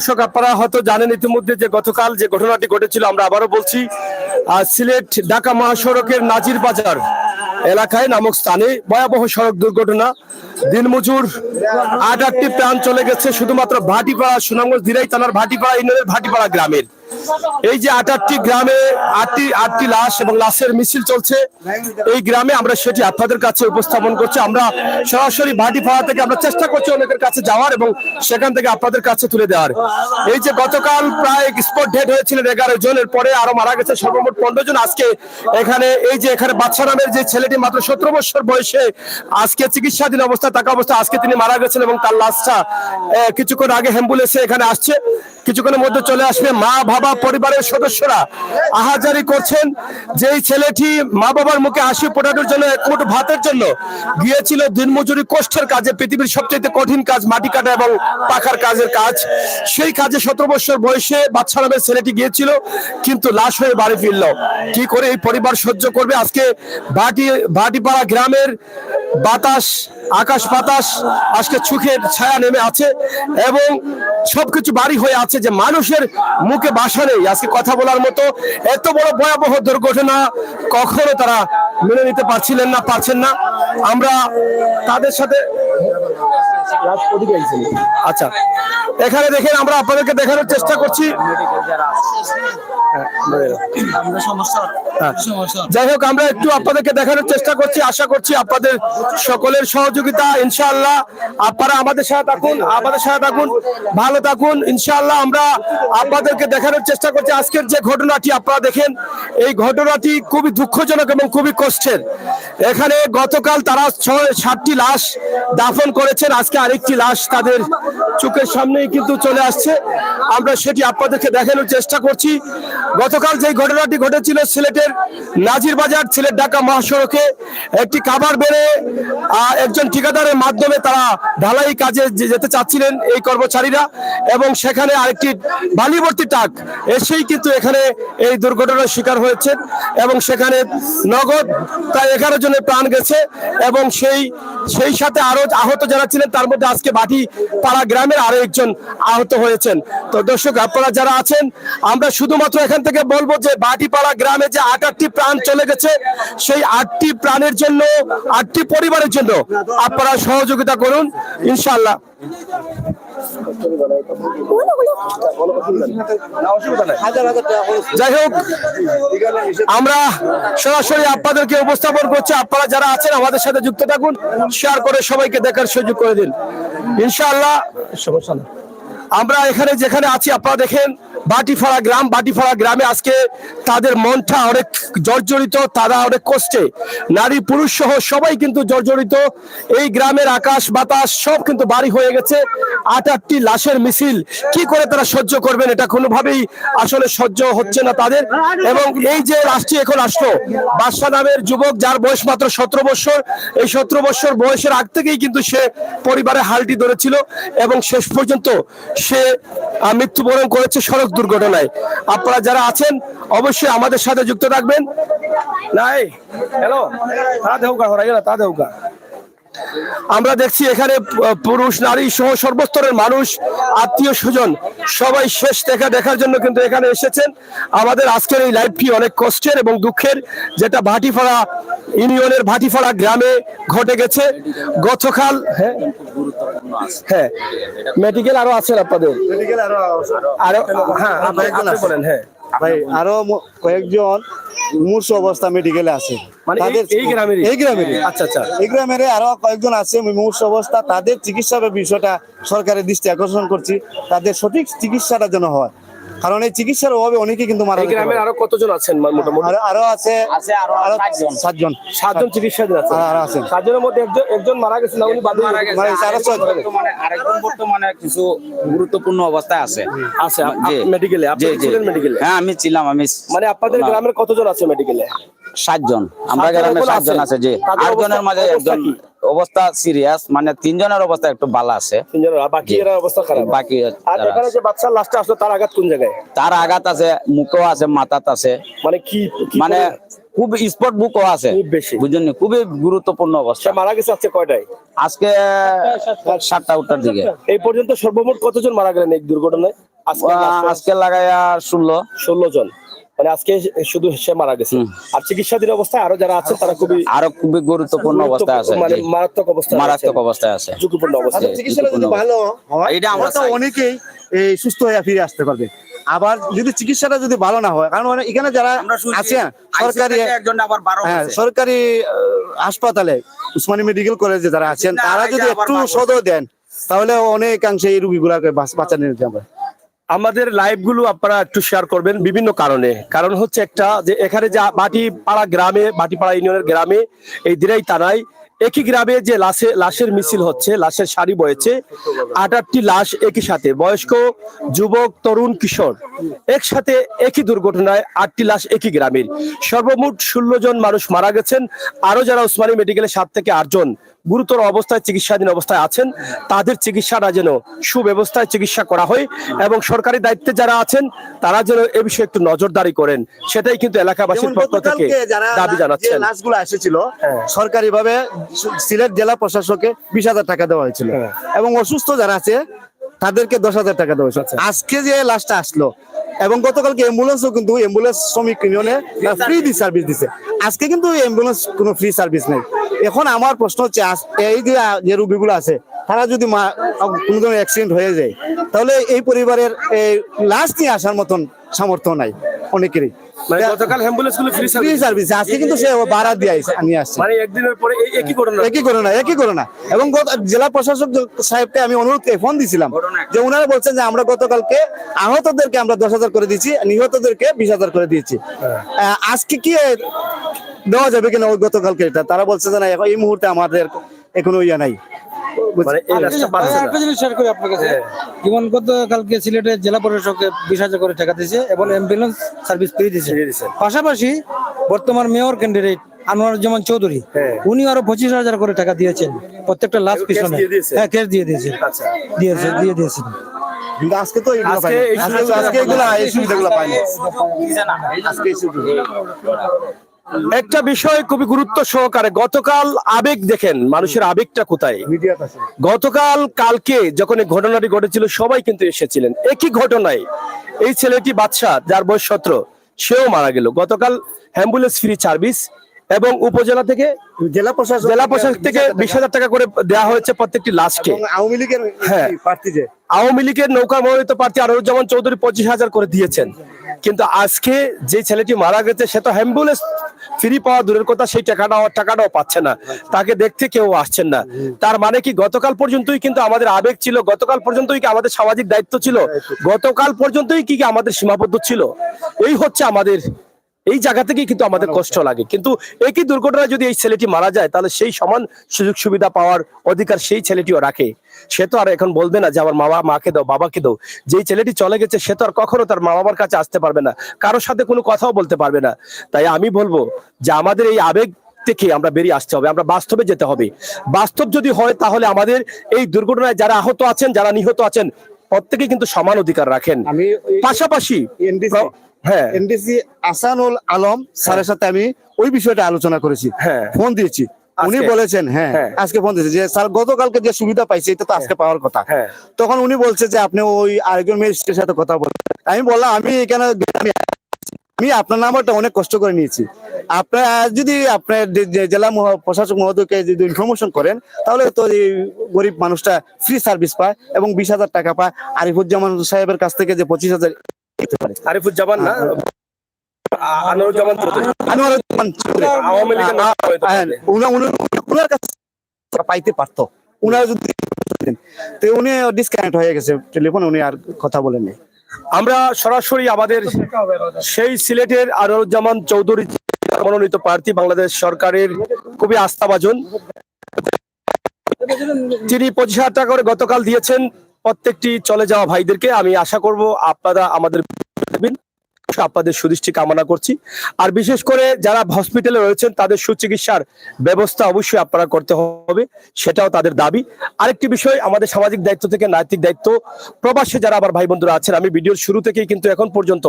দর্শক আপনারা হয়তো জানেন ইতিমধ্যে যে গতকাল যে ঘটনাটি ঘটেছিল, আমরা আবারও বলছি, সিলেট ঢাকা মহাসড়কের নাজির বাজার এলাকায় নামক স্থানে ভয়াবহ সড়ক দুর্ঘটনা। দিনমজুর ৮টি প্রাণ চলে গেছে শুধুমাত্র ভাটিপাড়া, সুনামগঞ্জ দিরাই থানার ভাটিপাড়া ইউনিয়নের ভাটিপাড়া গ্রামের। এই যে ৮টি গ্রামে আটটি লাশ এবং লাশের মিছিল চলছে এই গ্রামে, আমরা সেটি আপনাদের কাছে উপস্থাপন করছি। আমরা সরাসরি ভাটিপাড়া থেকে আমরা চেষ্টা করছি অনেকের কাছে যাওয়ার এবং সেখান থেকে আপনাদের কাছে তুলে দেওয়ার। এই যে গতকাল প্রায় স্পট ডেড হয়েছিলেন 11 জনের, পরে আরো মারা গেছে সর্বমোট 15 জন। আজকে এখানে এই যে এখানে বাদশা নামের যে ছেলেটি মাত্র 17 বছর বয়সে আজকে চিকিৎসাধীন অবস্থা থাকা অবস্থা আজকে তিনি মারা গেছেন এবং তার লাশটা কিছুক্ষণ আগে অ্যাম্বুলেন্সে এখানে আসছে, কিছুক্ষণের মধ্যে চলে আসবে। মা বাবা পরিবারের সদস্যরা আহাজারি করছেন যে এই ছেলেটি মা বাবার মুখে হাসি ফোটানোর জন্য, এক মুঠো ভাতের জন্য গিয়েছিল দিনমজুরি কষ্টের কাজে, পৃথিবীর সবচেয়ে কঠিন কাজ মাটি কাটা এবং পাখার কাজের কাজ। সেই কাজে 17 বছর বয়সে বাদশা নামের ছেলেটি গিয়েছিল, কিন্তু লাশ হয়ে বাড়ি ফিরল। কি করে এই পরিবার সহ্য করবে? আজকে ভাটিপাড়া গ্রামের বাতাস, আকাশ বাতাস আজকে চোখের ছায়া নেমে আছে এবং সবকিছু বাড়ি হয়ে আছে, যে মানুষের মুখে ভাষা নেই আজকে কথা বলার মতো। এত বড় ভয়াবহ দুর্ঘটনা কখনো তারা মেনে নিতে পারছেন না। আমরা তাদের সাথে আচ্ছা এখানে দেখেন, আমরা আপনাদেরকে দেখানোর চেষ্টা করছি। যাই হোক, আমরা একটু আপনাদেরকে দেখানোর চেষ্টা করছি, আশা করছি আপনাদের সকলের সহযোগিতা। ইনশাআল্লাহ আপনারা আমাদের সাথে থাকুন, ভালো থাকুন। ইনশাআল্লাহ আমরা আপনাদেরকে দেখানোর চেষ্টা করছি। আজকের যে ঘটনাটি আপনারা দেখেন, এই ঘটনাটি খুবই দুঃখজনক এবং খুবই কষ্টের। এখানে গতকাল তারা 7টি লাশ দাফন করেছেন, আজকে আরেকটি লাশ তাদের চোখের সামনেই কিন্তু চলে আসছে। আমরা সেটি আপনাদেরকে দেখানোর চেষ্টা করছি। গতকাল যে ঘটনাটি ঘটেছিল সিলেটের নাজির বাজার সিলেট ঢাকা মহাসড়কে, একটি খাবার বেড়ে একজন ঠিকাদারের মাধ্যমে তারা ঢালাই কাজে যেতে চাচ্ছিলেন এই কর্মচারীরা, এবং সেখানে আরেকটি বালিভর্তি ট্রাক এসেই কিন্তু এখানে এই দুর্ঘটনার শিকার হয়েছে এবং সেখানে নগদ প্রায় 11 জনের প্রাণ গেছে এবং সেই সাথে আরো আহত যারা ছিলেন তার মধ্যে আজকে ভাটিপাড়া গ্রামের আরো একজন আহত হয়েছেন। তো দর্শক আপনারা যারা আছেন, আমরা শুধুমাত্র এখান থেকে বলবো যে ভাটিপাড়া গ্রামে যে 8টি প্রাণ চলে গেছে, সেই 8টি প্রাণের জন্য, 8টি পরিবারের জন্য আপনারা সহযোগিতা করুন ইনশাআল্লাহ। যাই হোক, আমরা সরাসরি আপনাদেরকে উপস্থাপন করছি। আপনারা যারা আছেন আমাদের সাথে যুক্ত থাকুন, শেয়ার করে সবাইকে দেখার সুযোগ করে দিন ইনশাআল্লাহ। সমস্যা নেই। আমরা এখানে যেখানে আছি আপনারা দেখেন ভাটিপাড়া গ্রামে আজকে তাদের মনটা অনেক জর্জরিত, তারা অনেক কষ্টে, নারী পুরুষ সহ সবাই কিন্তু জর্জরিত। এই গ্রামের আকাশ বাতাস সব কিন্তু বাড়ি হয়ে গেছে। 8টি লাশের মিছিল কি করে তারা সহ্য করবেন? এটা কোনোভাবেই আসলে সহ্য হচ্ছে না তাদের। এবং এই যে লাশটি এখন আসলো, বাদশা নামের যুবক, যার বয়স মাত্র 17 বছর, এই 17 বছর বয়সের আগ থেকেই কিন্তু সে পরিবারের হালটি ধরেছিল এবং শেষ পর্যন্ত সে মৃত্যুবরণ করেছে সড়ক দুর্ঘটনায়। আপনারা যারা আছেন অবশ্যই আমাদের সাথে যুক্ত থাকবেন। আমরা দেখছি এখানে পুরুষ নারী সহ সর্বস্তরের মানুষ, আত্মীয় স্বজন সবাই শেষ দেখার জন্য কিন্তু এখানে এসেছেন। আমাদের আজকের এই লাইভটি অনেক কষ্টের এবং দুঃখের, যেটা ভাটিপাড়া ইউনিয়নের ভাটিপাড়া গ্রামে ঘটে গেছে গতকাল। হ্যাঁ, মেডিকেল আরো আছেন আপনাদের? ভাই আরো কয়েকজন মূর্ছ অবস্থা মেডিকেলে আছে, এই গ্রামের আরো কয়েকজন আছে মূর্ছ অবস্থা। তাদের চিকিৎসার বিষয়টা সরকারের দৃষ্টি আকর্ষণ করছি, তাদের সঠিক চিকিৎসাটা যেন হয়, কারণ এই চিকিৎসার অভাবে অনেকে কিন্তু মারা গেছে। গ্রামের আরো কতজন আছেন? আরো আছে 7জন চিকিৎসাধীন আছে। 7জনের মধ্যে একজন মারা গেছে না? উনি আরেকজন বর্তমানে কিছু গুরুত্বপূর্ণ অবস্থায় আছে মেডিকেলে। আপনি ছিলেন মেডিকেলে? হ্যাঁ, আমি ছিলাম। মানে আপনাদের গ্রামের কতজন আছে মেডিকেলে? 7 জন। আমরা গ্রামে 7 জন আছে। যে 8 জনের মাঝে একজন অবস্থা সিরিয়াস, মানে 3 জনের অবস্থা একটু ভালো আছে, 3 জনের, বাকি এর অবস্থা খারাপ। বাকি আর এখানে যে বাচ্চার লাশটা আসলো তার আঘাত কোন জায়গায়? তার আঘাত আছে মুখেও আছে, মাথাত আছে, মানে কি মানে খুব স্পট বুকও আছে, বুঝলেন? খুবই গুরুত্বপূর্ণ অবস্থা। মারা গেছে আজকে কয়টায়? আজকে 7টা উত্তর দিকে। এই পর্যন্ত সর্বমোট কতজন মারা গেলেন এই দুর্ঘটনায়? আজকে লাগাইয়া 16 জন, মানে আজকে শুধু সে মারা গেছে। আর চিকিৎসাধীন অবস্থায় আরো যারা আছেন তারা খুবই গুরুত্বপূর্ণ অবস্থায় আছে, মানে মারাত্মক অবস্থায় আছে, ঝুঁকিপূর্ণ অবস্থায়। চিকিৎসাটা যদি ভালো হয় এটা আমরা তো চাই। অনেকেই এই সুস্থ হয়ে ফিরে আসতে পারবে। আবার যদি চিকিৎসাটা যদি ভালো না হয়, কারণ এখানে যারা আছে সরকারি সরকারি হাসপাতালে উসমানী মেডিকেল কলেজে যারা আছেন তারা যদি একটু সদয় দেন তাহলে অনেকাংশে এই রোগীগুলাকে বাঁচানো যেতে পারে। আমাদের লাইভ গুলো আপনারা একটু শেয়ার করবেন বিভিন্ন কারণ হচ্ছে একটা যে এখানে যে বাটিপাড়া ইউনিয়নের গ্রামে এই দিরাই থানায় একই গ্রামে যে লাশের মিছিল হচ্ছে, লাশের সারি বয়েছে, 8টি লাশ একই সাথে, বয়স্ক, যুবক, তরুণ, কিশোর একসাথে একই দুর্ঘটনায় 8টি লাশ একই গ্রামের। সর্বমোট 16 জন মানুষ মারা গেছেন। আরো যারা উসমানী মেডিকেলে 7 থেকে 8 জন গুরুতর অবস্থায় চিকিৎসাধীন অবস্থায় আছেন, তাদের চিকিৎসাটা যেন সুব্যবস্থায় চিকিৎসা করা হয় এবং সরকারি দায়িত্বে যারা আছেন তারা যেন এ বিষয়ে একটু নজরদারি করেন, সেটাই কিন্তু এলাকাবাসীর পক্ষ থেকে দাবি জানাচ্ছেন। লাশগুলো এসেছিল সরকারিভাবে সিলেট জেলা প্রশাসকে 20,000 টাকা দেওয়া হয়েছিল এবং অসুস্থ যারা আছে তাদেরকে 10,000 টাকা দেওয়া হয়েছে। আজকে যে লাশটা আসলো এবং গতকালকে অ্যাম্বুলেন্সও কিন্তু অ্যাম্বুলেন্স শ্রমিক ইউনিয়নে ফ্রি সার্ভিস দিছে, আজকে কিন্তু অ্যাম্বুলেন্স কোনো ফ্রি সার্ভিস নেই। এখন আমার প্রশ্ন হচ্ছে এই যে রোগীগুলো আছে তারা যদি কোনো ধরনের অ্যাক্সিডেন্ট হয়ে যায় তাহলে এই পরিবারের লাশ নিয়ে আসার মতন সামর্থ্য নাই অনেকেরই। মানে গতকাল অ্যাম্বুলেন্স গুলো ফ্রি সার্ভিস আজকে কিন্তু সে ভাড়া দিয়ে নিয়ে আসছে, মানে একদিনের পরে একই ঘটনা। এবং জেলা প্রশাসক সাহেবকে আমি অনুরোধ ফোন দিছিলাম যে উনারা বলছেন যে আমরা গতকালকে আহতদেরকে আমরা 10,000 করে দিচ্ছি, নিহতদেরকে 20,000 করে দিয়েছি। আজকে কি দেওয়া যাবে কিনা ওই গতকালকে এটা তারা বলছে যে না এই মুহূর্তে আমাদের এখনো নাই। একটা জিনিস শেয়ার করি আপনার কাছে, যেমন গতকালকে সিলেটের জেলা প্রশাসককে 20,000 করে টাকা দিয়েছে এবং অ্যাম্বুলেন্স সার্ভিস ফ্রি দিয়েছে। পাশাপাশি বর্তমান মেয়র ক্যান্ডিডেট আনোয়ারুজ্জামান চৌধুরী উনি আরো 25,000 করে টাকা দিয়েছেন প্রত্যেকটা লাশ পিছনে। হ্যাঁ, ক্যাশ দিয়ে দিয়েছেন, দিয়ে দিয়েছেন। কিন্তু আজকে তো এই সুবিধাগুলো পাইনি। একটা বিষয় খুবই গুরুত্ব সহকারে, গতকাল আবেগ দেখেন, মানুষের আবেগটা কোথায়। কালকে যখন এই ঘটনাটি ঘটেছিল সবাই কিন্তু এসেছিলেন একই ঘটনায়। এই ছেলেটি বাদশা যার বয়স 17 সেও মারা গেল। গতকাল অ্যাম্বুলেন্স ফ্রি সার্ভিস এবং উপজেলা থেকে জেলা প্রশাসক থেকে 20,000 টাকা করে দেওয়া হয়েছে প্রত্যেকটি লাশকে। আওয়ামী লীগের আওয়ামী লীগের নৌকা মনোনীত প্রার্থী আনোয়ারুজ্জামান চৌধুরী 25,000 করে দিয়েছেন। কিন্তু আজকে যে ছেলেটি মারা গেছে সে তো অ্যাম্বুলেন্স ফ্রি পাওয়া দূরের কথা, সেই টাকাটাও পাচ্ছে না, তাকে দেখতে কেউ আসছেন না। তার মানে কি গতকাল পর্যন্তই কিন্তু আমাদের আবেগ ছিল, গতকাল পর্যন্তই কি আমাদের সামাজিক দায়িত্ব ছিল, গতকাল পর্যন্তই কি আমাদের সীমাবদ্ধ ছিল। এই হচ্ছে আমাদের, এই জায়গা থেকেই কিন্তু আমাদের কষ্ট লাগে। কিন্তু একই দুর্ঘটনায় যদি এই ছেলেটি মারা যায় তাহলে সেই সমান সুযোগ সুবিধা পাওয়ার অধিকার সেই ছেলেটিও রাখে। সে তো আর এখন বলবে না যে আমার মাকে দাও, বাবাকে দাও। যেই ছেলেটি চলে গেছে সে তো আর কখনো তার মা বাবার কাছে আসতে পারবে না, কারোর সাথে কোনো কথাও বলতে পারবে না। তাই আমি বলবো যে আমাদের এই আবেগ থেকে আমরা বেরিয়ে আসতে হবে, আমরা বাস্তবে যেতে হবে। বাস্তব যদি হয় তাহলে আমাদের এই দুর্ঘটনায় যারা আহত আছেন, যারা নিহত আছেন, প্রত্যেকেই কিন্তু সমান অধিকার রাখেন। পাশাপাশি এনডিসি আসানুল আলম স্যারের সাথে আমি ওই বিষয়টা আলোচনা করেছি, ফোন দিয়েছি, উনি বলেছেন আজকে ফোন দিয়েছে যে স্যার গতকালকে যে সুবিধা পাইছে এটা তো আজকে পাওয়ার কথা। তখন উনি বলছে যে আপনি ওই আরেকজন ম্যাজিস্ট্রেটের সাথে কথা বলেন। আমি বললাম আমি এখানে আমি আপনার নাম্বারটা অনেক কষ্ট করে নিয়েছি, আপনার যদি আপনার জেলা প্রশাসক মহোদয়কে যদি ইনফরমেশন করেন তাহলে তো এই গরিব মানুষটা ফ্রি সার্ভিস পায় এবং 20,000 টাকা পায়। আরিফুজ্জামান সাহেবের কাছ থেকে যে 25,000 আরিফুজ্জামান না আনোয়ারুজ্জামান চৌধুরী আওয়ামী লীগের ওনার কাছে পাইতে পারতো, উনারা যদি উনি ডিসকানেক্ট হয়ে গেছে টেলিফোন, উনি আর কথা বলেননি। আমরা সরাসরি আমাদের সেই সিলেটের আনোয়ারুজ্জামান চৌধুরী মনোনীত প্রার্থী, বাংলাদেশ সরকারের খুবই আস্থাভাজন, তিনি 25,000 টাকা করে গতকাল দিয়েছেন প্রত্যেকটি চলে যাওয়া ভাইদেরকে। আমি আশা করব আপনারা আমাদের আপনাদের সুদৃষ্টি কামনা করছি। আর বিশেষ করে যারা হসপিটালে রয়েছেন তাদের সুচিকিৎসার ব্যবস্থা অবশ্যই আপনারা করতে হবে, সেটাও তাদের দাবি। আরেকটি বিষয়, আমাদের সামাজিক দায়িত্ব থেকে নৈতিক দায়িত্ব, প্রবাসে যারা আবার ভাই বন্ধুরা আছেন, আমি ভিডিওর শুরু থেকেই কিন্তু এখন পর্যন্ত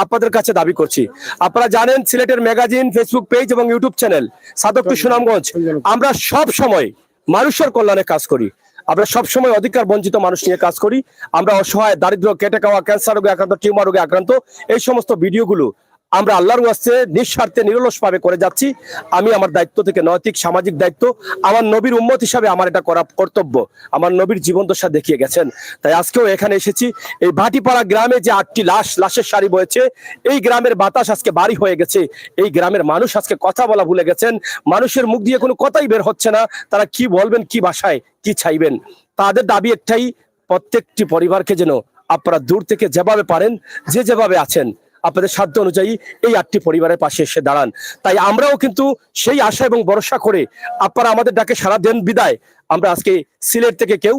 আপনাদের কাছে দাবি করছি। আপনারা জানেন সিলেটের ম্যাগাজিন, ফেসবুক পেজ এবং ইউটিউব চ্যানেল সাদক টু সুনামগঞ্জ, আমরা সব সময় মানুষের কল্যাণে কাজ করি। আমরা সবসময় অধিকার বঞ্চিত মানুষ নিয়ে কাজ করি। আমরা অসহায়, দারিদ্র, কেটে খাওয়া, ক্যান্সার রোগে আক্রান্ত, টিউমার রোগে আক্রান্ত, এই সমস্ত ভিডিওগুলো আমরা আল্লাহর ওয়াস্তে নিঃস্বার্থে নিরলসভাবে করে যাচ্ছি। আমি আমার দায়িত্ব থেকে, নৈতিক সামাজিক দায়িত্ব, আমার নবীর উম্মত হিসাবে আমার এটা করা কর্তব্য। আমার নবীর জীবন দশা দেখিয়ে গেছেন, তাই আজকেও এখানে এসেছি। এই ভাটিপাড়া গ্রামে যে 8টি লাশের সারি বয়েছে, এই গ্রামের বাতাস আজকে বাড়ি হয়ে গেছে। এই গ্রামের মানুষ আজকে কথা বলা ভুলে গেছেন। মানুষের মুখ দিয়ে কোনো কথাই বের হচ্ছে না, তারা কি বলবেন, কি ভাষায় কি চাইবেন। তাদের দাবি একটাই, প্রত্যেকটি পরিবারকে যেন আপনারা দূর থেকে যেভাবে পারেন, যেভাবে আছেন, আপনাদের সাধ্য অনুযায়ী এই 8টি পরিবারের পাশে এসে দাঁড়ান। তাই আমরাও কিন্তু সেই আশা এবং ভরসা করে আপনারা আমাদের ডাকে সাড়া দেন বিদায় আমরা আজকে সিলেট থেকে কেউ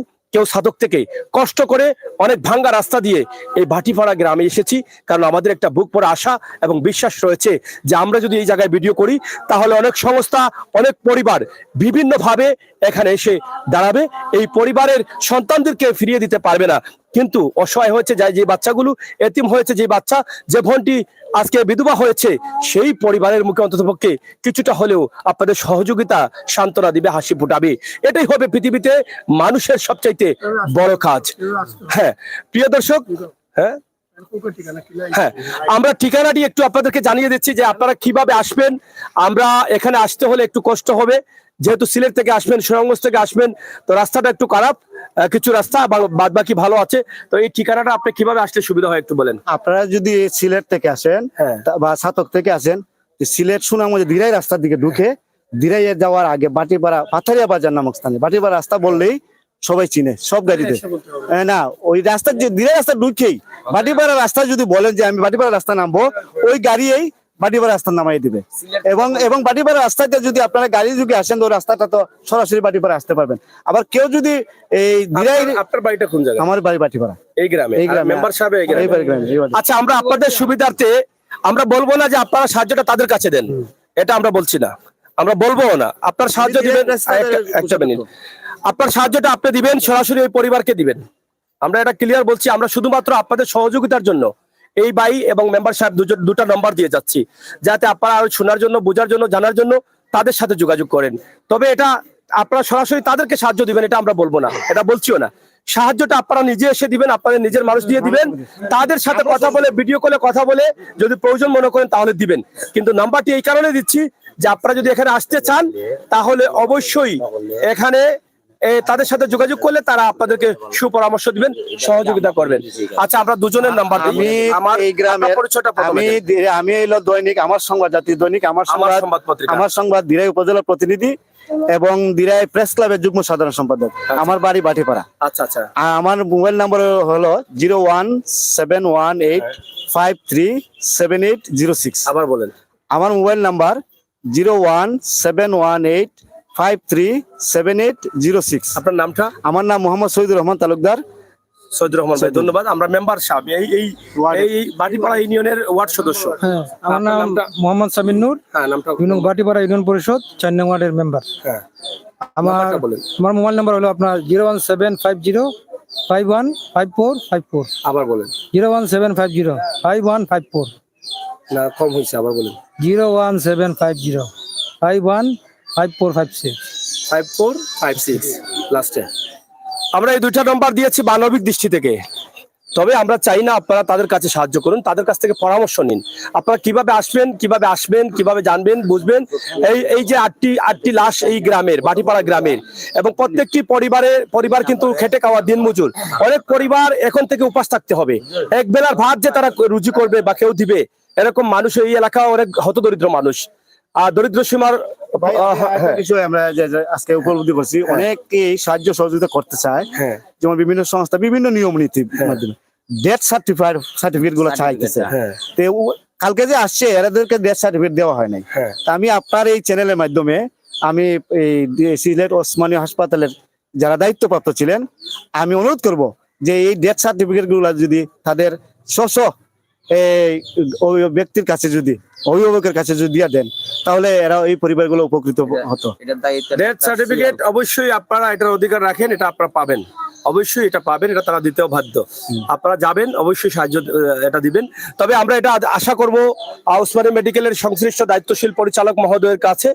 সাধক থেকে কষ্ট করে অনেক ভাঙ্গা রাস্তা দিয়ে এই ভাটিপাড়া গ্রামে এসেছি। কারণ আমাদের একটা বুক পড়া আশা এবং বিশ্বাস রয়েছে যে আমরা যদি এই জায়গায় ভিডিও করি তাহলে অনেক সংস্থা, অনেক পরিবার বিভিন্নভাবে এখানে এসে দাঁড়াবে। এই পরিবারের সন্তানদেরকে ফিরিয়ে দিতে পারবে না, কিন্তু অসহায় হয়েছে যে বাচ্চাগুলো, এতিম হয়েছে যে বাচ্চা, যে বোনটি আজকে বিধবা হয়েছে, সেই পরিবারের মুখে অন্ততপক্ষে কিছুটা হলেও আপনাদের সহযোগিতা সান্ত্বনা দিবে, হাসি ফুটাবে। এটাই হবে পৃথিবীতে মানুষের সবচাইতে বড় কাজ। হ্যাঁ প্রিয় দর্শক, হ্যাঁ আমরা ঠিকানাটি একটু আপনাদেরকে জানিয়ে দিচ্ছি যে আপনারা কিভাবে আসবেন। আমরা এখানে আসতে হলে একটু কষ্ট হবে, যেহেতু সিলেট থেকে আসবেন, সুনামগঞ্জ থেকে আসবেন, তো রাস্তাটা একটু খারাপ, কিছু রাস্তা বাদ বাকি ভালো আছে। তো এই ঠিকানাটা আপনি কিভাবে আসলে সুবিধা হয় একটু বলেন। আপনারা যদি সিলেট থেকে আসেন বা ছাতক থেকে আসেন, সিলেট সুনামগঞ্জ দিরাই রাস্তার দিকে ঢুকে, দিরাইয়ে যাওয়ার আগে বাটিপাড়া পাথারিয়া বাজার নামক স্থানে, বাটিপাড়া রাস্তা বললেই সবাই চিনে, সব গাড়িতে। না, ওই রাস্তার যে দিরাই রাস্তা ঢুকেই বাটিপাড়া রাস্তা যদি বলেন যে আমি বাটিপাড়া রাস্তা নামবো, ওই গাড়িই বাটিপাড়া রাস্তা নামাই দিবে। এবং বাটিপাড়া রাস্তাতে যদি আপনারা গাড়ি যদি আসেন, তো রাস্তাটা তো সরাসরি বাটিপাড়া আসতে পারবেন। আবার কেউ যদি এই আপনার বাড়িটা কোন জায়গায়? আমার বাড়ি বাটিপাড়া, এই গ্রামে। মেম্বার সাহেব এই এই গ্রামে। আচ্ছা, আমরা আপনাদের সুবিধার্থে আমরা বলবো না যে আপনারা সাহায্যটা তাদের কাছে দেন, এটা আমরা বলছি না, আমরা বলবো না। আপনার সাহায্য দিবেন, একটা মিনিট, আপনার সাহায্যটা আপনি দিবেন, সরাসরি ওই পরিবারকে দিবেন। আমরা এটা ক্লিয়ার বলছি, আমরা শুধুমাত্র আপনাদের সহযোগিতার জন্য এই ভাই এবং মেম্বার সাহেব দুটা নম্বর দিয়ে যাচ্ছি, যাতে আপনারা আরো শোনার জন্য, বোঝার জন্য, জানার জন্য তাদের সাথে যোগাযোগ করেন। তবে এটা আপনারা সরাসরি তাদেরকে সাহায্য দিবেন, এটা আমরা বলবো না, এটা বলছিও না। সাহায্যটা আপনারা নিজে এসে দিবেন, আপনাদের নিজের মানুষ দিয়ে দিবেন, তাদের সাথে কথা বলে, ভিডিও কলে কথা বলে যদি প্রয়োজন মনে করেন তাহলে দিবেন। কিন্তু নাম্বারটি এই কারণে দিচ্ছি যে আপনারা যদি এখানে আসতে চান তাহলে অবশ্যই এখানে তাদের সাথে যোগাযোগ করলে তারা আপনাদেরকে সুপরামর্শ দিবেন, সহযোগিতা করবেন। আচ্ছা, আমরা দুজনের নাম্বার দিই। আমার এই গ্রামের আমি এলো দৈনিক আমার সংবাদ, জাতীয় দৈনিক আমার সংবাদ দিরাই উপজেলা প্রতিনিধি এবং দিরাই প্রেস ক্লাবের যুগ্ম সাধারণ সম্পাদক। আমার বাড়ি বাটিপাড়া। আচ্ছা আচ্ছা। আমার মোবাইল নাম্বার হলো 01718537806। আবার বলেন। আমার মোবাইল নাম্বার 01718537806। আপনার নামটা? আমার নাম মোহাম্মদ শহীদুর রহমান তালুকদার। শহীদুর রহমান ভাই, ধন্যবাদ। আমরা মেম্বার সাহেব এই বাটিপাড়া ইউনিয়নের ওয়ার্ড সদস্য। হ্যাঁ, আমার নাম মোহাম্মদ সামিন নূর। হ্যাঁ, নামটা? বাটিপাড়া ইউনিয়ন পরিষদ 4 নং ওয়ার্ডের মেম্বার। হ্যাঁ, আমার মোবাইল নাম্বার হলো আপনার 01750515454। আবার বলেন। 017505154। না, কম হয়েছে, আবার বলেন। 01750515456। 5456 লাস্টে। আমরা এই দুইটা নাম্বার দিয়েছি মানবিক দৃষ্টি থেকে। তবে আমরা চাই না আপনারা তাদের কাছে সাহায্য করুন, তাদের কাছ থেকে পরামর্শ নিন। আপনারা কিভাবে আসবেন, কিভাবে আসবেন, কিভাবে জানবেন, বুঝবেন। এই যে আটটি লাশ এই গ্রামের, বাটিপাড়া গ্রামের, এবং প্রত্যেকটি পরিবার কিন্তু খেটে খাওয়া দিনমজুর। অনেক পরিবার এখন থেকে উপাস থাকতে হবে, এক বেলার ভাত যে তারা রুজি করবে বা কেউ দিবে, এরকম মানুষ এই এলাকা অনেক হতদরিদ্র মানুষ। আর দরিদ্র সীমার বিষয় আমরা আজকে উপলব্ধি করছি, অনেকেই সাহায্য সহযোগিতা করতে চায়। যেমন বিভিন্ন সংস্থা বিভিন্ন নিয়ম নীতির মাধ্যমে ডেথ সার্টিফিকেট গুলো চাইতেছে। কালকে যে আসছে এরাদেরকে ডেথ সার্টিফিকেট দেওয়া হয় নাই। আমি আপনার এই চ্যানেলের মাধ্যমে আমি এই সিলেট ওসমানী হাসপাতালের যারা দায়িত্বপ্রাপ্ত ছিলেন, আমি অনুরোধ করব যে এই ডেথ সার্টিফিকেট গুলো যদি তাদের ওই ব্যক্তির কাছে, যদি অভিভাবকের কাছে যদি দিয়ে দেন, তাহলে এরা এই পরিবারগুলো উপকৃত হতো। ডেথ সার্টিফিকেট অবশ্যই আপনারা এটার অধিকার রাখেন, এটা আপনারা পাবেন, অবশ্যই এটা পাবেন, এটা তারা দিতেও বাধ্য। আপনারা যাবেন, অবশ্যই সাহায্য এটা দিবেন। তবে আমরা এটা আশা করব ওসমানী মেডিকেলের সংশ্লিষ্ট দায়িত্বশীল পরিচালক মহোদয়ের কাছে,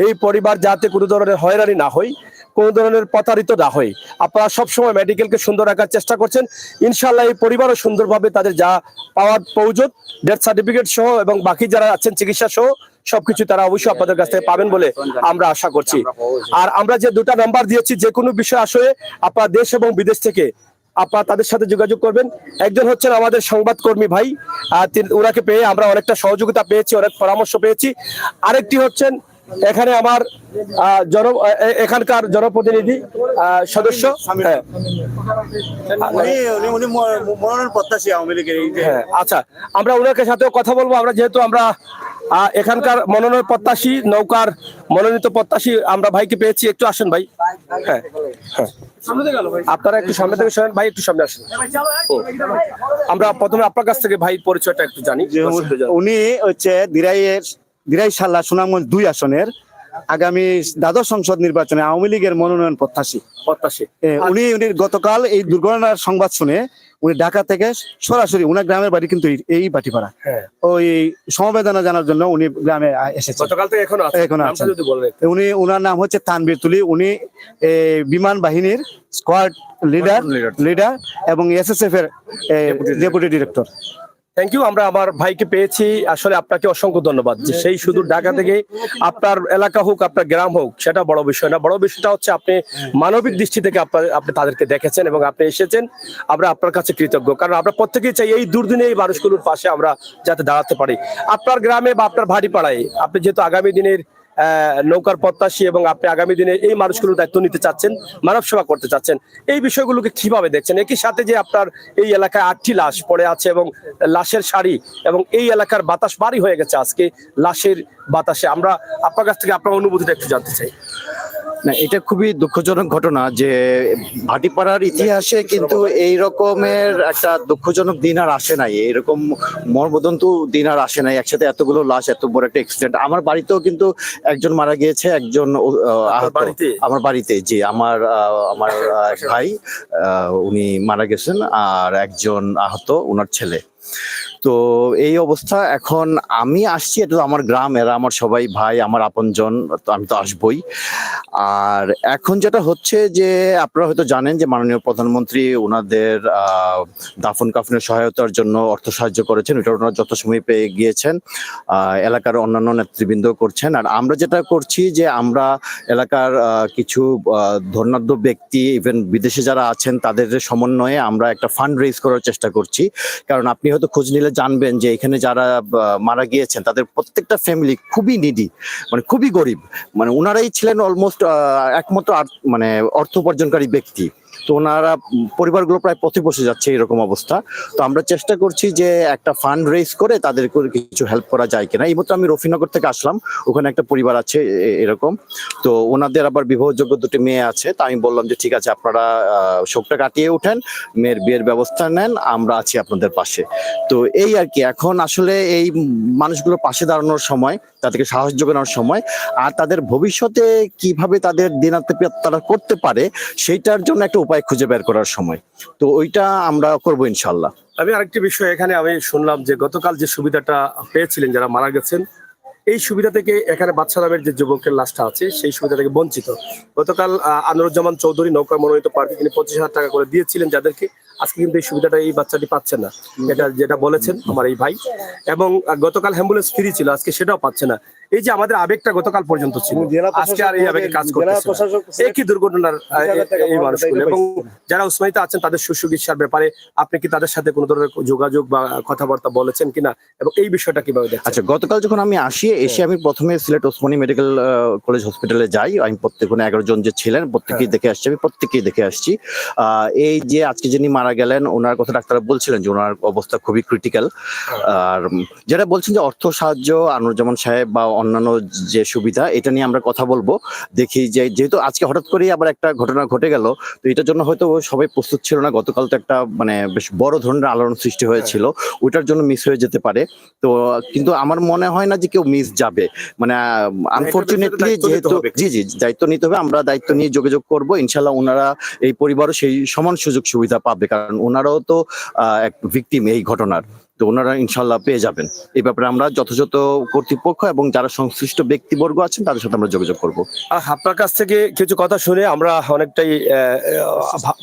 এই পরিবার যাতে কোনো ধরনের হয়রানি না হয়, কোনো ধরনের প্রতারিত না হয়। আপনারা সবসময় মেডিকেলকে সুন্দর রাখার চেষ্টা করছেন। ইনশাল্লাহ এই পরিবারও সুন্দরভাবে তাদের যা পাওয়ার প্রয়োজন ডেথ সার্টিফিকেট সহ এবং বাকি যারা আছেন চিকিৎসা সহ সবকিছু তারা অবশ্যই আপনাদের কাছ থেকে পাবেন বলে আমরা আশা করছি। আর আমরা যে দুটা নাম্বার দিয়েছি, যে কোনো বিষয় আসলে আপনারা দেশ এবং বিদেশ থেকে আপনারা তাদের সাথে যোগাযোগ করবেন। একজন হচ্ছেন আমাদের সংবাদকর্মী ভাই, ওনাকে পেয়ে আমরা অনেকটা সহযোগিতা পেয়েছি, অনেক পরামর্শ পেয়েছি। আরেকটি হচ্ছেন এখানে আমার এখানকার জনপ্রতিনিধি সদস্য, হ্যাঁ মনোনয়ন প্রত্যাশী আওয়ামী লীগের। হ্যাঁ, আচ্ছা, আমরা ওনাকে সাথেও কথা বলবো। আমরা যেহেতু আমরা এখানকার মনোনয়ন প্রত্যাশী, নৌকার মনোনীত প্রত্যাশী আমরা ভাইকে পেয়েছি। একটু আসেন ভাই, হ্যাঁ হ্যাঁ আপনারা একটু সামনে থেকে সরেন ভাই, একটু সামনে আসেন। আমরা প্রথমে আপনার কাছ থেকে ভাই পরিচয়টা একটু জানি। উনি হচ্ছে দিরাই সাল্লা সুনামগঞ্জ 2 আসনের আগামী দ্বাদশ সংসদ নির্বাচনে আওয়ামী লীগের মনোনয়ন প্রত্যাশী। উনি গতকাল এই দুর্ঘটনার সংবাদ শুনে উনি ঢাকা থেকে সরাসরি উনার গ্রামের বাড়ি কিন্তু এই বাটিপাড়া, ওই সমবেদনা জানার জন্য উনি গ্রামে এসেছেন। এখন আছেন। উনি উনার নাম হচ্ছে তানবীর তুলি। উনি বিমান বাহিনীর স্কোয়াড লিডার এবং এসএসএফ এর ডেপুটি ডিরেক্টর। Thank you. আমরা আমার ভাইকে পেয়েছি। আসলে আপনাকে অসংখ্য ধন্যবাদ যে সেই শুধু ঢাকা থেকে আপনার এলাকা হোক, আপনার গ্রাম হোক, সেটা বড় বিষয় না। বড় বিষয়টা হচ্ছে আপনি মানবিক দৃষ্টি থেকে আপনি তাদেরকে দেখেছেন এবং আপনি এসেছেন। আমরা আপনার কাছে কৃতজ্ঞ, কারণ আমরা প্রত্যেকেই চাই এই দুর্দিনে এই মানুষগুলোর পাশে আমরা যাতে দাঁড়াতে পারি। আপনার গ্রামে বা আপনার ভাটিপাড়ায় আপনি যেহেতু আগামী দিনের নৌকার প্রত্যাশী এবং আপনি আগামী দিনে এই মানুষগুলোর দায়িত্ব নিতে চাচ্ছেন, মানব সেবা করতে চাচ্ছেন, এই বিষয়গুলোকে কিভাবে দেখছেন? একই সাথে যে আপনার এই এলাকায় 8টি লাশ পড়ে আছে এবং লাশের সারি এবং এই এলাকার বাতাস ভারী হয়ে গেছে আজকে লাশের বাতাসে, আমরা আপনার কাছ থেকে আপনার অনুভূতিটা একটু জানতে চাই। না, এটা খুবই দুঃখজনক ঘটনা যে ভাটিপাড়ার ইতিহাসে কিন্তু এই রকমের একটা দুঃখজনক দিন আর আসে নাই, এরকম মর্মদন্তু দিন আর আসে নাই। একসাথে এতগুলো লাশ, এত বড় একটা অ্যাক্সিডেন্ট। আমার বাড়িতেও কিন্তু একজন মারা গিয়েছে, একজন আহত আমার বাড়িতে। জি, আমার ভাই উনি মারা গেছেন, আর একজন আহত ওনার ছেলে। তো এই অবস্থা। এখন আমি আসছি, এটা তো আমার গ্রাম, এরা আমার সবাই ভাই, আমার আপনজন, তো আমি তো আসবই। আর এখন যেটা হচ্ছে যে আপনারা হয়তো জানেন যে মাননীয় প্রধানমন্ত্রী ওনাদের দাফন কাফনের সহায়তার জন্য অর্থ সাহায্য করেছেন, ওটা ওনারা যথাসময়ে পেয়ে গিয়েছেন। এলাকার অন্যান্য নেতৃবৃন্দ করছেন। আর আমরা যেটা করছি যে আমরা এলাকার কিছু ধনাঢ্য ব্যক্তি, ইভেন বিদেশে যারা আছেন, তাদের সমন্বয়ে আমরা একটা ফান্ড রেজ করার চেষ্টা করছি। কারণ আপনি হয়তো খোঁজ নিলে জানবেন যে এখানে যারা মারা গিয়েছেন তাদের প্রত্যেকটা ফ্যামিলি খুবই নিডি, মানে খুবই গরিব। মানে ওনারাই ছিলেন অলমোস্ট একমাত্র মানে অর্থ উপার্জনকারী ব্যক্তি। তো ওনারা পরিবারগুলো প্রায় পথে বসে যাচ্ছে, এরকম অবস্থা। তো আমরা চেষ্টা করছি যে একটা ফান্ড রেজ করে তাদের কিছু হেল্প করা যায় কিনা। এই মতো আমি রফিনগর থেকে আসলাম, ওখানে একটা পরিবার আছে এরকম। তো ওনাদের আবার বিবাহযোগ্য 2টি মেয়ে আছে। তো আমি বললাম যে ঠিক আছে, আপনারা শোকটা কাটিয়ে উঠেন, মেয়ের বিয়ের ব্যবস্থা নেন, আমরা আছি আপনাদের পাশে। তো এই আর কি। এখন আসলে এই মানুষগুলোর পাশে দাঁড়ানোর সময়, তাদেরকে সাহস যোগানোর সময়, আর তাদের ভবিষ্যতে কিভাবে তাদের দিনাতিপাত তারা করতে পারে সেইটার জন্য একটা উপায় খুঁজে বের করার সময়। তো ওইটা আমরা করবো ইনশাল্লাহ। আমি আরেকটি বিষয় এখানে আমি শুনলাম যে গতকাল যে সুবিধাটা পেয়েছিলেন যারা মারা গেছেন, এই সুবিধা থেকে এখানে বাদশা নামের যে যুবকের লাশটা আছে সেই সুবিধা থেকে বঞ্চিত। গতকাল আনোয়ারুজ্জামান চৌধুরী নৌকা মনোনীত প্রার্থী, তিনি 25,000 টাকা করে দিয়েছিলেন যাদেরকে, আজকে কিন্তু এই সুবিধাটা এই বাচ্চাটি পাচ্ছে না, এটা যেটা বলেছেন আমার এই ভাই। এবং গতকাল অ্যাম্বুলেন্স ফ্রি ছিল, আজকে সেটাও পাচ্ছে না। এই যে আমাদের আবেগটা গতকাল পর্যন্ত ছিল, আজকে আর এই আবেগে কাজ করতেছে না। একই দুর্ঘটনার এই মানুষগুলো এবং যারা উসমানিতে আছেন তাদের সুচিকিৎসার ব্যাপারে আপনি কি তাদের সাথে কোনো ধরনের যোগাযোগ বা কথাবার্তা বলেছেন কিনা, এবং এই বিষয়টা কিভাবে দেখছেন? আচ্ছা, গতকাল যখন আমি এসে আমি প্রথমে সিলেট ওসমানী মেডিকেল কলেজ হসপিটালে যাই। আমি প্রত্যেকখানে 11 জন যে ছিলেন প্রত্যেকেই দেখে আসছি, আমি প্রত্যেকেই দেখে আসছি। এই যে আজকে যিনি মারা গেলেন, ওনার কথা ডাক্তাররা বলছিলেন যে ওনার অবস্থা খুবই ক্রিটিক্যাল। আর যেটা বলছেন যে অর্থ সাহায্য, আনোয়ারুজ্জামান সাহেব বা অন্যান্য যে সুবিধা, এটা নিয়ে আমরা কথা বলবো। দেখি যে যেহেতু আজকে হঠাৎ করেই আবার একটা ঘটনা ঘটে গেল, তো এটার জন্য হয়তো সবাই প্রস্তুত ছিল না। গতকাল তো একটা মানে বেশ বড় ধরনের আলোড়ন সৃষ্টি হয়েছিল, ওইটার জন্য মিস হয়ে যেতে পারে। তো কিন্তু আমার মনে হয় না যে কেউ মিস যাবে, মানে আনফরচুনেটলি যেহেতু জি দায়িত্ব নিতে হবে, আমরা দায়িত্ব নিয়ে যোগাযোগ করবো। ইনশাল্লাহ ওনারা, এই পরিবারও সেই সমান সুযোগ সুবিধা পাবে, কারণ ওনারাও তো এক ভিকটিম এই ঘটনার। তো ওনারা ইনশাল্লাহ পেয়ে যাবেন। এই ব্যাপারে আমরা যথাযথ কর্তৃপক্ষ এবং যারা সংশ্লিষ্ট ব্যক্তিবর্গ আছেন তাদের সাথে আমরা যোগাযোগ করব। আপনার কাছ থেকে কিছু কথা শুনে আমরা অনেকটাই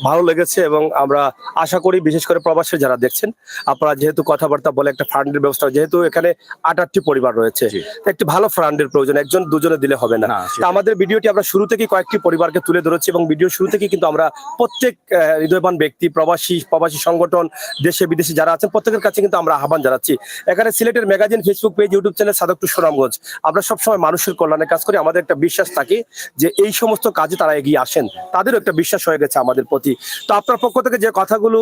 ভালো লেগেছে এবং আমরা আশা করি বিশেষ করে প্রবাসী যারা দেখছেন আপনারা যেহেতু কথাবার্তা বলে একটা ফান্ডের ব্যবস্থা, যেহেতু এখানে 8-8টি পরিবার রয়েছে, একটি ভালো ফান্ডের প্রয়োজন, একজন দুজনে দিলে হবে না। তা আমাদের ভিডিওটি আমরা শুরু থেকে কয়েকটি পরিবারকে তুলে ধরেছি এবং ভিডিও শুরু থেকে কিন্তু আমরা প্রত্যেক হৃদয়বান ব্যক্তি, প্রবাসী সংগঠন, দেশে বিদেশে যারা আছেন প্রত্যেকের কাছে কিন্তু আমরা আহ্বান জানাচ্ছি। এখানে সিলেটের magazine, Facebook page, YouTube channel সাদক টু সুনামগঞ্জ, আমরা সবসময় মানুষের কল্যাণে কাজ করি। আমাদের একটা বিশ্বাস থাকে যে এই সমস্ত কাজে তারা এগিয়ে আসেন, তাদেরও একটা বিশ্বাস হয়ে গেছে আমাদের প্রতি। তো আপনার পক্ষ থেকে যে কথাগুলো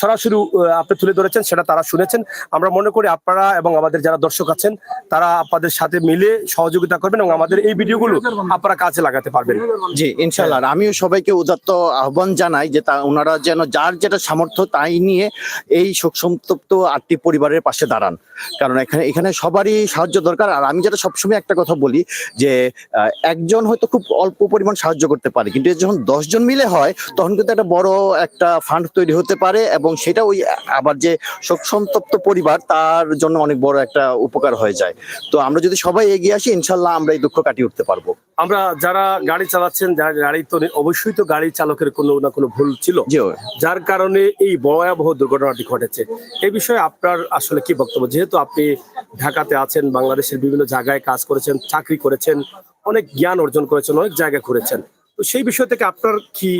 সরাসরি আপনি তুলে ধরেছেন সেটা তারা শুনেছেন। আমরা মনে করি আপনারা এবং আমাদের যারা দর্শক আছেন তারা আপনাদের সাথে মিলে সহযোগিতা করবেন এবং আমাদের এই ভিডিওগুলো আপনারা কাজে লাগাতে পারবেন। জি ইনশাআল্লাহ। আমিও সবাইকে উদাত্ত আহ্বান জানাই যে ওনারা যেন যার যেটা সামর্থ্য তাই নিয়ে এই শোক সন্তপ্ত 8টি পরিবারের পাশে দাঁড়ান, কারণ এখানে সবারই সাহায্য দরকার। আর আমি যেটা সবসময় একটা কথা বলি যে একজন হয়তো খুব অল্প পরিমাণ সাহায্য করতে পারে, কিন্তু যখন 10 জন মিলে হয় তখন কিন্তু একটা বড় একটা ফান্ড তৈরি হতে পারে এবং সেটা ওই আবার যে শোক সন্তপ্ত পরিবার তার জন্য অনেক বড় একটা উপকার হয়ে যায়। তো আমরা যদি সবাই এগিয়ে আসি ইনশাল্লাহ আমরা এই দুঃখ কাটিয়ে উঠতে পারবো। আমরা যারা গাড়ি চালাচ্ছেন, যারা গাড়ি তো অবশ্যই তো গাড়ি চালকের কোনো না কোনো ভুল ছিল, যার কারণে এই ভয়াবহ দুর্ঘটনাটি ঘটেছে। এই বিষয়ে আপনার আসলে কি বক্তব্য? যেহেতু আপনি ঢাকাতে আছেন, বাংলাদেশের বিভিন্ন জায়গায় কাজ করেছেন, চাকরি করেছেন, অনেক জ্ঞান অর্জন করেছেন, অনেক জায়গায় ঘুরেছেন, তো সেই বিষয় থেকে আপনার কি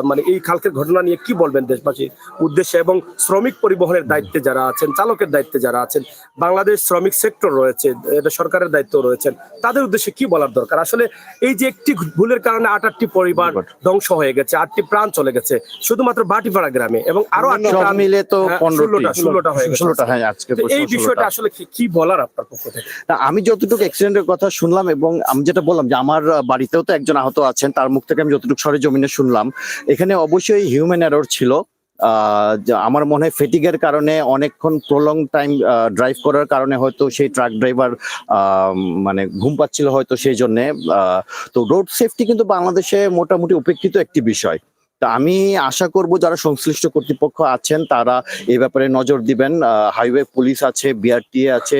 মানে এই কালকের ঘটনা নিয়ে কি বলবেন দেশবাসীর উদ্দেশ্যে এবং শ্রমিক পরিবহনের দায়িত্বে যারা আছেন, চালকের দায়িত্বে যারা আছেন, বাংলাদেশ শ্রমিক সেক্টর রয়েছে, এটা সরকারের দায়িত্ব রয়েছেন, তাদের উদ্দেশ্যে কি বলার দরকার? আসলে এই যে একটি ভুলের কারণে 8-8টি পরিবার ধ্বংস হয়ে গেছে, 8টি প্রাণ চলে গেছে শুধুমাত্র ভাটিপাড়া গ্রামে, এবং আরো 8টি প্রাণ মিলে তো 16টা হয়ে গেছে। এই বিষয়টা আসলে কি বলার আপনার পক্ষ থেকে? আমি যতটুকু অ্যাক্সিডেন্টের কথা শুনলাম এবং আমি যেটা বললাম যে আমার বাড়িতেও তো একজন আহত আছেন, তার মুখ থেকে আমি যতটুকু সরেজমিনে শুনলাম এখানে অবশ্যই হিউম্যান এরর ছিল। আমার মনে হয় ফেটিগের কারণে অনেকক্ষণ প্রলং টাইম ড্রাইভ করার কারণে হয়তো সেই ট্রাক ড্রাইভার মানে ঘুম পাচ্ছিল হয়তো সেই জন্যে। তো রোড সেফটি কিন্তু বাংলাদেশে মোটামুটি উপেক্ষিত একটি বিষয়। তা আমি আশা করব যারা সংশ্লিষ্ট কর্তৃপক্ষ আছেন তারা এই ব্যাপারে নজর দিবেন। হাইওয়ে পুলিশ আছে, বিআরটিএ আছে,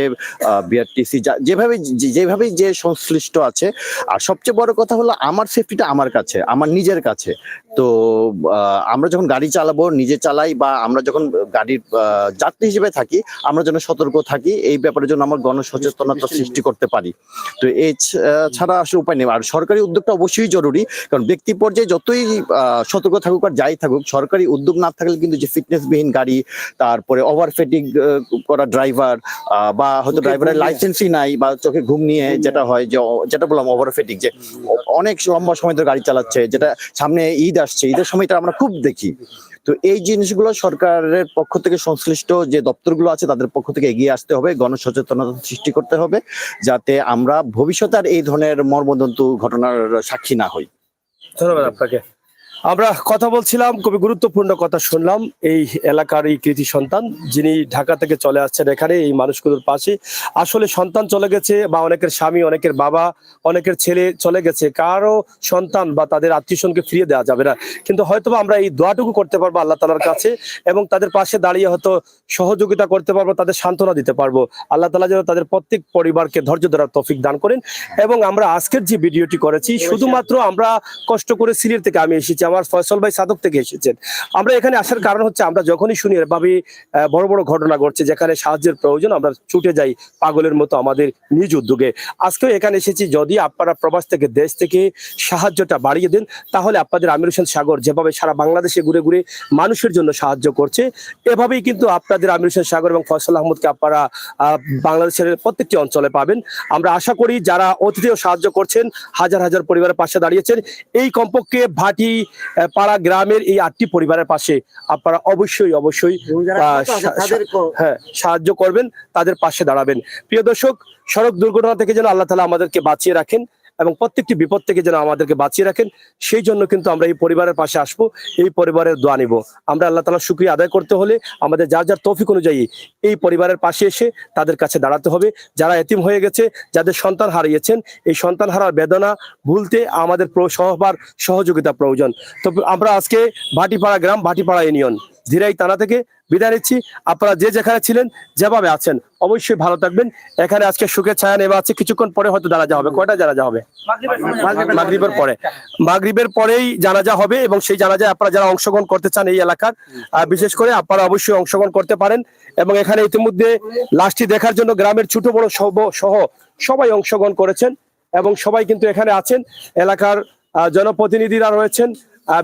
বিআরটিসি, যেভাবে যে সংশ্লিষ্ট আছে। আর সবচেয়ে বড় কথা হলো আমার সেফটিটা আমার কাছে, আমার নিজের কাছে। তো আমরা যখন গাড়ি চালাবো, নিজে চালাই বা আমরা যখন গাড়ির যাত্রী হিসেবে থাকি, আমরা যেন সতর্ক থাকি, এই ব্যাপারে যেন আমার গণসচেতনতা সৃষ্টি করতে পারি। তো এই ছাড়া আসলে উপায় নেই। আর সরকারি উদ্যোগটা অবশ্যই জরুরি, কারণ ব্যক্তি পর্যায়ে যতই সতর্ক থাকুক আর যাই থাকুক, সরকারি উদ্যোগ না থাকলে কিন্তু যে ফিটনেসবিহীন গাড়ি, তারপরে ওভারফেটিং করা ড্রাইভার, বা হয়তো ড্রাইভারের লাইসেন্সই নাই বা চোখে ঘুম নিয়ে যেটা হয়, যেটা বললাম ওভারফেটিং, যে অনেক লম্বা সময় ধরে গাড়ি চালাচ্ছে, যেটা সামনে ঈদ আসছে, ঈদের সময়টা আমরা খুব দেখি। তো এই জিনিসগুলো সরকারের পক্ষ থেকে সংশ্লিষ্ট যে দপ্তরগুলো আছে তাদের পক্ষ থেকে এগিয়ে আসতে হবে, গণসচেতনতা সৃষ্টি করতে হবে, যাতে আমরা ভবিষ্যতে আর এই ধরনের মর্মন্তুদ ঘটনার সাক্ষী না হই। ধন্যবাদ আপনাকে। আমরা কথা বলছিলাম, খুবই গুরুত্বপূর্ণ কথা শুনলাম এই এলাকার এই কৃতি সন্তান যিনি ঢাকা থেকে চলে আসছেন এখানে এই মানুষগুলোর পাশে। আসলে সন্তান চলে গেছে বা অনেকের স্বামী, অনেকের বাবা, অনেকের ছেলে চলে গেছে, কারো সন্তান বা তাদের আত্মীয়স্বজনকে ফিরিয়ে দেওয়া যাবে না, কিন্তু হয়তো আমরা এই দোয়াটুকু করতে পারবো আল্লাহ তাআলার কাছে এবং তাদের পাশে দাঁড়িয়ে হয়তো সহযোগিতা করতে পারবো, তাদের সান্ত্বনা দিতে পারবো। আল্লাহ তাআলা যেন তাদের প্রত্যেক পরিবারকে ধৈর্য ধরার তৌফিক দান করেন। এবং আমরা আজকের যে ভিডিওটি করেছি শুধুমাত্র আমরা কষ্ট করে সিলেট থেকে আমি এসেছি, আমার ফয়সল ভাই সাদক থেকে এসেছেন। আমরা এখানে আসার কারণ হচ্ছে আমরা যখনই শুনি এভাবে বড় বড় ঘটনা ঘটছে যেখানে সাহায্যের প্রয়োজন, আমরা ছুটে যাই পাগলের মতো আমাদের নিজ উদ্যোগে। আজকেও এখানে এসেছি, যদি আপনারা প্রবাস থেকে দেশ থেকে সাহায্যটা বাড়িয়ে দেন তাহলে আপনাদের আমির হোসেন সাগর যেভাবে সারা বাংলাদেশে ঘুরে ঘুরে মানুষের জন্য সাহায্য করছে, এভাবেই কিন্তু আপনাদের আমির হোসেন সাগর এবং ফয়সাল আহমদকে আপনারা বাংলাদেশের প্রত্যেকটি অঞ্চলে পাবেন। আমরা আশা করি যারা অতিথিও সাহায্য করছেন, হাজার হাজার পরিবারের পাশে দাঁড়িয়েছেন, এই কমপক্ষে ভাটি পাড়া গ্রামের এই 8টি পরিবারের পাশে আপনারা অবশ্যই সাহায্য করবেন, তাদের পাশে দাঁড়াবেন। প্রিয় দর্শক, সড়ক দুর্ঘটনা থেকে যেন আল্লাহ তাআলা আমাদেরকে বাঁচিয়ে রাখেন এবং প্রত্যেকটি বিপদ থেকে যেন আমাদেরকে বাঁচিয়ে রাখেন, সেই জন্য কিন্তু আমরা এই পরিবারের পাশে আসবো, এই পরিবারের দোয়া নিব। আমরা আল্লাহ তাআলার শুকরিয়া আদায় করতে হলে আমাদের যার যার তৌফিক অনুযায়ী এই পরিবারের পাশে এসে তাদের কাছে দাঁড়াতে হবে। যারা এতিম হয়ে গেছে, যাদের সন্তান হারিয়েছেন, এই সন্তান হারার বেদনা ভুলতে আমাদের সবার সহযোগিতা প্রয়োজন। তো আমরা আজকে ভাটিপাড়া গ্রাম, ভাটিপাড়া ইউনিয়ন, ধিরাই থানা থেকে বিদায় নিচ্ছি। আপনারা যে যেখানে ছিলেন, যেভাবে আছেন, অবশ্যই ভালো থাকবেন। এখানে আজকে সুখের ছায়া নেমে আছে, কিছুক্ষণ পরে হয়তো জানাজা হবে। কয়টা জানাজা হবে? মাগরিবের পরে। মাগরিবের পরেই জানাজা হবে এবং সেই জানাজায় আপনারা যারা অংশগ্রহণ করতে চান এই এলাকার, বিশেষ করে আপনারা অবশ্যই অংশগ্রহণ করতে পারেন। এবং এখানে ইতিমধ্যে লাশটি দেখার জন্য গ্রামের ছোট বড় সহ সবাই অংশগ্রহণ করেছেন এবং সবাই কিন্তু এখানে আছেন। এলাকার জনপ্রতিনিধিরা রয়েছেন,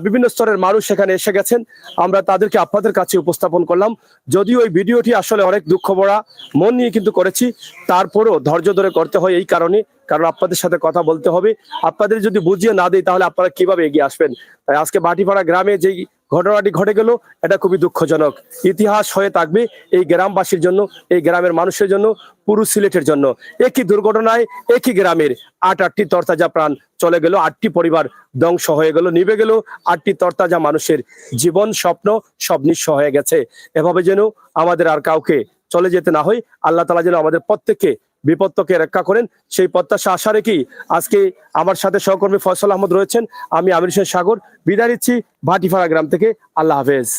বিভিন্ন স্তরের মানুষ এখানে এসে গেছেন। আমরা তাদেরকে আপনাদের কাছে উপস্থাপন করলাম। যদিও এই ভিডিওটি আসলে অনেক দুঃখ ভরা মন নিয়ে কিন্তু করেছি, তারপরও ধৈর্য ধরে করতে হয় এই কারণে, কারণ আপনাদের সাথে কথা বলতে হবে। আপনাদের যদি বুঝিয়ে না দিই তাহলে আপনারা কিভাবে এগিয়ে আসবেন। তাই আজকে ভাটিপাড়া গ্রামে যেই ঘটনাটি ঘটে গেল, এটা খুবই দুঃখজনক। ইতিহাস হয়ে থাকবে এই গ্রামবাসীর জন্য, এই গ্রামের মানুষের জন্য, পুরো সিলেটের জন্য। একই দুর্ঘটনায় একই গ্রামের 8টি তরতাজা প্রাণ চলে গেল, 8টি পরিবার ধ্বংস হয়ে গেল, নিভে গেল 8টি তরতাজা মানুষের জীবন, স্বপ্ন সব নিঃস্ব হয়ে গেছে। এভাবে যেন আমাদের আর কাউকে চলে যেতে না হয়। আল্লাহ তাআলা যেন আমাদের প্রত্যেককে বিপদ থেকে রক্ষা করেন, সেই প্রত্যাশা আশা রেখেই আজকে আমার সাথে সহকর্মী ফয়সাল আহমদ রয়েছেন, আমি আমির হোসেন সাগর বিদায় নিচ্ছি ভাটিপাড়া গ্রাম থেকে। আল্লাহ হাফেজ।